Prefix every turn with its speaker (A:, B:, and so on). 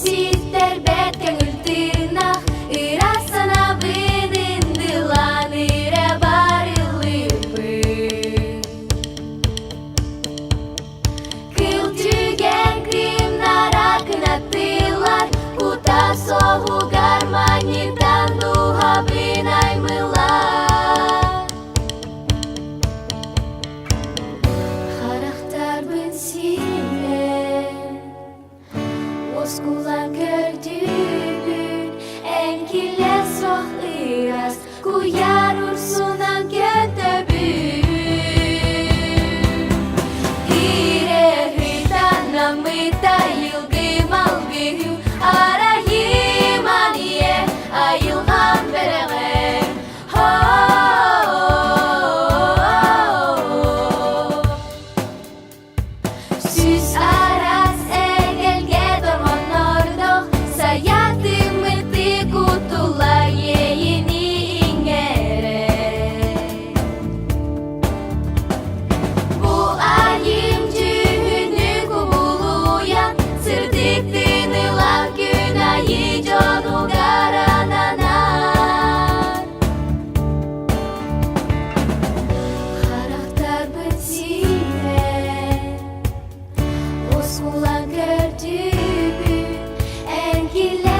A: Sitter bet көңіл тырнақ, ырасына бынын дылан ыра барылыпы. Кыл түген кримнара кынаттылар, кута соғу гармонитан дуға бынаймылар. Харақтар бын силен, оскулан көрдүгүн, энкиле соқ ырас, куяр урсунан көтөбүн. Ире хытана мыта йылгым-алгым, арайым ание, айылған береғем. Сүз арас эгелге дормонордох, саятымыты кутула ейини иңере. Бу айым жүгүнү кубулуян, сырдык тынылан күн айы жону гарананар. Характар бын силен, оскулан көрдүгүн, энкиле